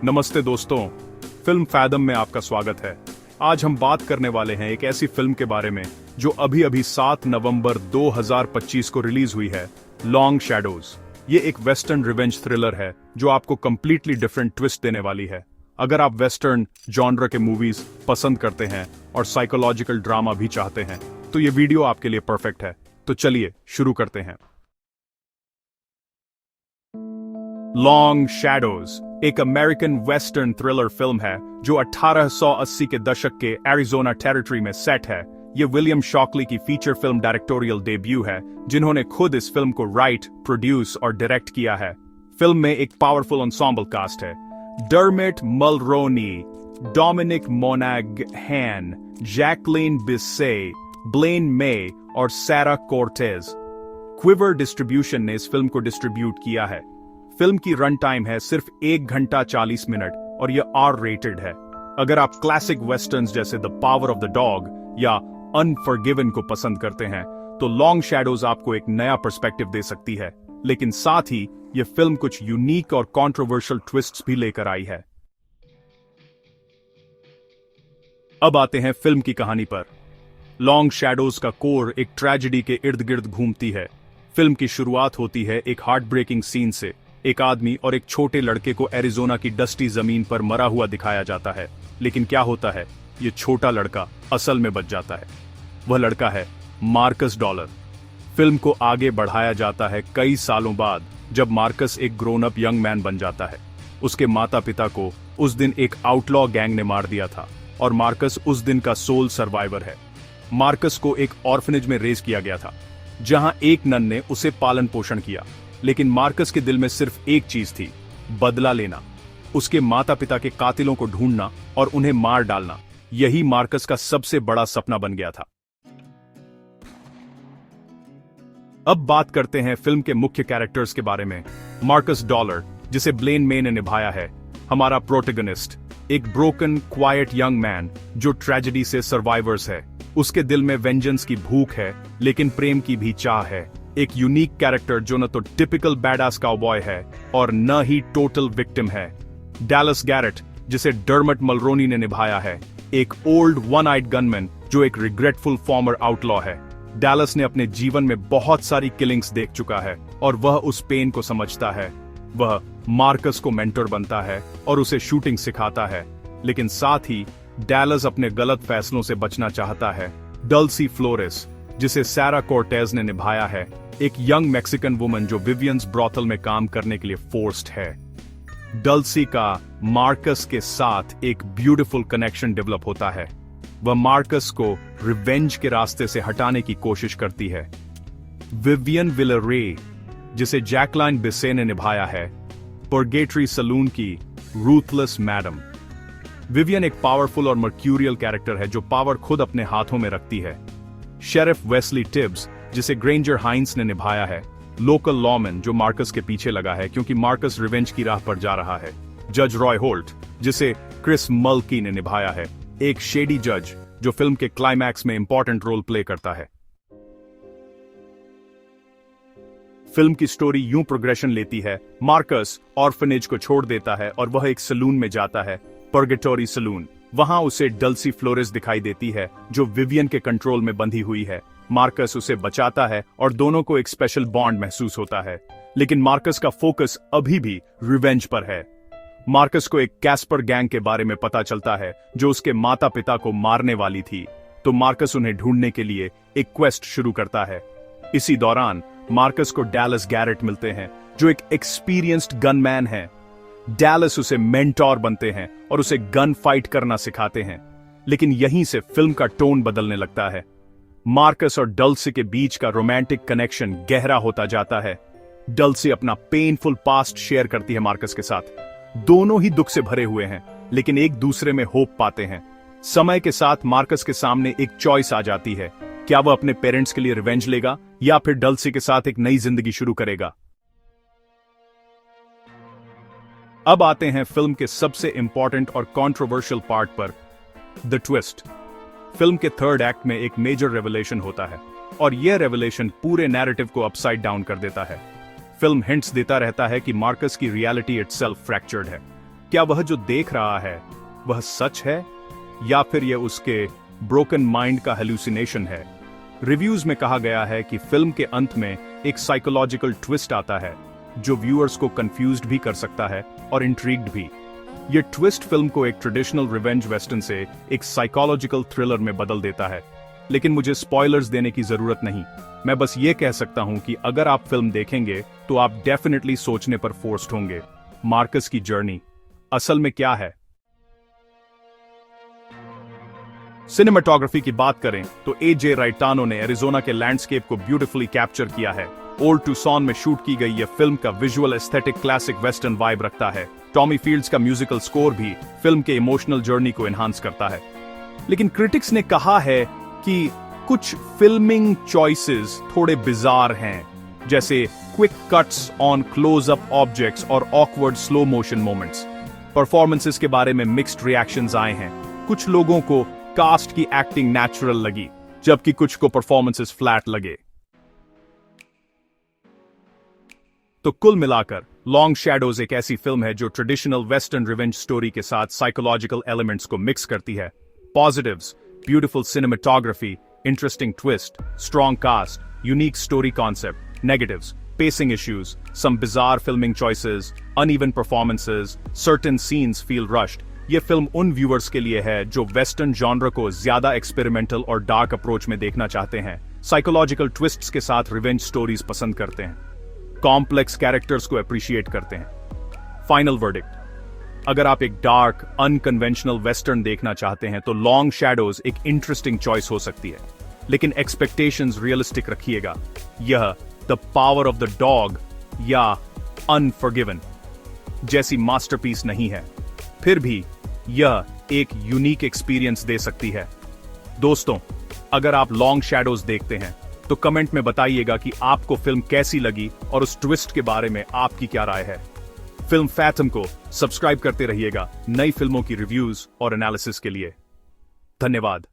नमस्ते दोस्तों, film fathom में आपका स्वागत है। आज हम बात करने वाले हैं एक ऐसी फिल्म के बारे में जो अभी 7 नवंबर 2025 को रिलीज हुई है, लॉन्ग शैडोज। ये एक वेस्टर्न रिवेंज थ्रिलर है जो आपको कंप्लीटली डिफरेंट ट्विस्ट देने वाली है। अगर आप वेस्टर्न जॉनर के मूवीज पसंद करते हैं और साइकोलॉजिकल ड्रामा भी चाहते हैं तो ये वीडियो आपके लिए परफेक्ट है। तो चलिए शुरू करते हैं। लॉन्ग शैडोज एक अमेरिकन वेस्टर्न थ्रिलर फिल्म है जो 1880 के दशक के एरिजोना टेरिटरी में सेट है। ये विलियम शॉकली की फीचर फिल्म डायरेक्टोरियल डेब्यू है, जिन्होंने खुद इस फिल्म को राइट, प्रोड्यूस और डायरेक्ट किया है। फिल्म में एक पावरफुल एंसेंबल कास्ट है। डर्मेट मल्रोनी, डोमिनिक मोनागहैन, जैकलीन बिस्से, ब्लेन मे और सैरा कोर्टेज। क्विवर डिस्ट्रीब्यूशन ने इस फिल्म को डिस्ट्रीब्यूट किया है। फिल्म की रन टाइम है सिर्फ 1 घंटा 40 मिनट और यह आर रेटेड है। अगर आप क्लासिक वेस्टर्न्स जैसे the power of the dog या अनफॉरगिवन को पसंद करते हैं तो लॉन्ग शैडोज आपको एक नया पर्सपेक्टिव दे सकती है, लेकिन साथ ही यह फिल्म कुछ यूनिक और कंट्रोवर्शियल ट्विस्ट्स भी लेकर आई है। अब आते हैं फिल्म की कहानी पर। लॉन्ग शैडोज का कोर एक ट्रेजेडी के इर्द गिर्द घूमती है। फिल्म की शुरुआत होती है एक हार्ट ब्रेकिंग सीन से। एक आदमी और एक छोटे लड़के को एरिजोना की डस्टी जमीन पर मरा हुआ दिखाया जाता है, लेकिन क्या होता है, ये छोटा लड़का असल में बच जाता है। वह लड़का है मार्कस डॉलर। फिल्म को आगे बढ़ाया जाता है कई सालों बाद, जब मार्कस एक ग्रोन अप यंग मैन बन जाता है। उसके माता पिता को उस दिन एक आउटलॉ गैंग ने मार दिया था और मार्कस उस दिन का सोल सर्वाइवर है। मार्कस को एक ऑर्फनेज में रेज किया गया था, जहां एक नन ने उसे पालन पोषण किया, लेकिन मार्कस के दिल में सिर्फ एक चीज थी, बदला लेना। उसके माता पिता के कातिलों को ढूंढना और उन्हें मार डालना, यही मार्कस का सबसे बड़ा सपना बन गया था। अब बात करते हैं फिल्म के मुख्य कैरेक्टर्स के बारे में। मार्कस डॉलर, जिसे ब्लेन मे ने निभाया है, हमारा प्रोटैगनिस्ट, एक ब्रोकन क्वाइट यंग मैन जो ट्रेजेडी से सर्वाइवर्स है। उसके दिल में वेंजेंस की भूख है, लेकिन प्रेम की भी चाह है। एक यूनिक कैरेक्टर जो न तो टिपिकल बैडास काउबॉय है और न ही टोटल विक्टिम है। डैलस गैरेट, जिसे डर्मट मल्रोनी ने निभाया है, एक ओल्ड वन आइड गनमैन जो एक रिग्रेटफुल फॉर्मर आउटलॉ है। डैलस ने अपने जीवन में बहुत सारी किलिंग्स देख चुका है और वह उस पेन को समझता है। वह मार्कस को मेंटर बनता है और उसे शूटिंग सिखाता है, लेकिन साथ ही डैलस अपने गलत फैसलों से बचना चाहता है। डल्सी फ्लोरेस, जिसे सैरा कोर्टेज ने निभाया है, एक यंग मैक्सिकन वुमन जो विवियंस ब्रॉथल में काम करने के लिए फोर्स्ड है। डल्सी का मार्कस के साथ एक ब्यूटीफुल कनेक्शन डेवलप होता है। वह मार्कस को रिवेंज के रास्ते से हटाने की कोशिश करती है। विवियन विलरे, जिसे जैकलाइन बिस्से ने निभाया है, पर्गेटरी सलून की रूथलेस मैडम। विवियन एक पावरफुल और मर्क्यूरियल कैरेक्टर है जो पावर खुद अपने हाथों में रखती है। शेरिफ वेस्ली टिब्स, जिसे ग्रेंजर हाइंस ने निभाया है, लोकल लॉमैन जो मार्कस के पीछे लगा है क्योंकि मार्कस रिवेंज की राह पर जा रहा है। जज रॉय होल्ट, जिसे क्रिस मल्की ने निभाया है, एक शेडी जज जो फिल्म के क्लाइमैक्स में इंपॉर्टेंट रोल प्ले करता है। फिल्म की स्टोरी यूं प्रोग्रेशन लेती है। मार्कस ऑर्फनेज को छोड़ देता है और वह एक सलून में जाता है, पर्गेटोरी सलून। वहां उसे डल्सी फ्लोरेस दिखाई देती है जो विवियन के कंट्रोल में बंधी हुई है। मार्कस उसे बचाता है और दोनों को एक स्पेशल बॉन्ड महसूस होता है, लेकिन मार्कस का फोकस अभी भी रिवेंज पर है। मार्कस को एक कैस्पर गैंग के बारे में पता चलता है जो उसके माता पिता को मारने वाली थी, तो मार्कस उन्हें ढूंढने के लिए एक क्वेस्ट शुरू करता है। इसी दौरान मार्कस को डैलस गैरेट मिलते हैं जो एक एक्सपीरियंस्ड गनमैन है। डैलस उसे मेंटोर बनते हैं और उसे गन फाइट करना सिखाते हैं, लेकिन यहीं से फिल्म का टोन बदलने लगता है। मार्कस और डल्सी के बीच का रोमांटिक कनेक्शन गहरा होता जाता है। डल्सी अपना पेनफुल पास्ट शेयर करती है मार्कस के साथ। दोनों ही दुख से भरे हुए हैं, लेकिन एक दूसरे में होप पाते हैं। समय के साथ मार्कस के सामने एक चॉइस आ जाती है, क्या वह अपने पेरेंट्स के लिए रिवेंज लेगा या फिर डल्सी के साथ एक नई जिंदगी शुरू करेगा। अब आते हैं फिल्म के सबसे इंपॉर्टेंट और कंट्रोवर्शियल पार्ट पर, द ट्विस्ट। फिल्म के थर्ड एक्ट में एक मेजर रेवलेशन होता है और यह रेवलेशन पूरे नैरेटिव को अपसाइड डाउन कर देता है। फिल्म हिंट्स देता रहता है कि मार्कस की रियलिटी इटसेल्फ फ्रैक्चर्ड है। क्या वह जो देख रहा है वह सच है या फिर यह उसके ब्रोकन माइंड का हेलुसिनेशन है। रिव्यूज में कहा गया है कि फिल्म के अंत में एक साइकोलॉजिकल ट्विस्ट आता है जो व्यूअर्स को कंफ्यूज्ड भी कर सकता है और इंट्रीग्ड भी। यह ट्विस्ट फिल्म को एक ट्रेडिशनल रिवेंज वेस्टर्न से एक साइकोलॉजिकल थ्रिलर में बदल देता है। लेकिन मुझे स्पॉयलर्स देने की जरूरत नहीं, मैं बस ये कह सकता हूं कि अगर आप फिल्म देखेंगे तो आप डेफिनेटली सोचने पर फोर्स्ड होंगे, मार्कस की जर्नी असल में क्या है। सिनेमेटोग्राफी की बात करें तो ए.जे. राइटानो ने एरिजोना के लैंडस्केप को ब्यूटीफुली कैप्चर किया है। ओल्ड टूसॉन में शूट की गई यह फिल्म का visual aesthetic classic western vibe रखता है। टॉमी फील्ड्स का म्यूजिकल स्कोर भी फिल्म के इमोशनल जर्नी को एनहांस करता है। लेकिन क्रिटिक्स ने कहा है कि कुछ फिल्मिंग चॉइसेस थोड़े बिजार हैं, जैसे quick cuts on close up objects और awkward slow motion moments. Performances के बारे में मिक्स्ड रिएक्शंस आए हैं। कुछ लोगों को कास्ट की एक्टिंग नेचुरल लगी, जबकि कुछ को परफॉर्मेंसेस फ्लैट लगे। तो कुल मिलाकर लॉन्ग शैडोज एक ऐसी फिल्म है जो ट्रेडिशनल वेस्टर्न रिवेंज स्टोरी के साथ साइकोलॉजिकल एलिमेंट्स को मिक्स करती है। Positives: beautiful cinematography, interesting twist, strong cast, unique story concept. Negatives: pacing issues, some bizarre filming choices, uneven performances, certain scenes feel rushed। ये film उन viewers के लिए है जो वेस्टर्न जॉनर को ज्यादा एक्सपेरिमेंटल और डार्क अप्रोच में देखना चाहते हैं, साइकोलॉजिकल ट्विस्ट्स के साथ रिवेंज स्टोरीज पसंद करते हैं, कॉम्प्लेक्स कैरेक्टर्स को अप्रिशिएट करते हैं। फाइनल वर्डिक्ट: अगर आप एक डार्क अनकन्वेंशनल वेस्टर्न देखना चाहते हैं तो लॉन्ग शैडोज एक इंटरेस्टिंग चॉइस हो सकती है, लेकिन एक्सपेक्टेशंस रियलिस्टिक रखिएगा। यह the power of the dog या अनफॉरगिवन जैसी मास्टरपीस नहीं है, फिर भी यह एक यूनिक एक्सपीरियंस दे सकती है। दोस्तों, अगर आप लॉन्ग शैडोज देखते हैं तो कमेंट में बताइएगा कि आपको फिल्म कैसी लगी और उस ट्विस्ट के बारे में आपकी क्या राय है। फिल्म फैथम को सब्सक्राइब करते रहिएगा नई फिल्मों की रिव्यूज और एनालिसिस के लिए। धन्यवाद।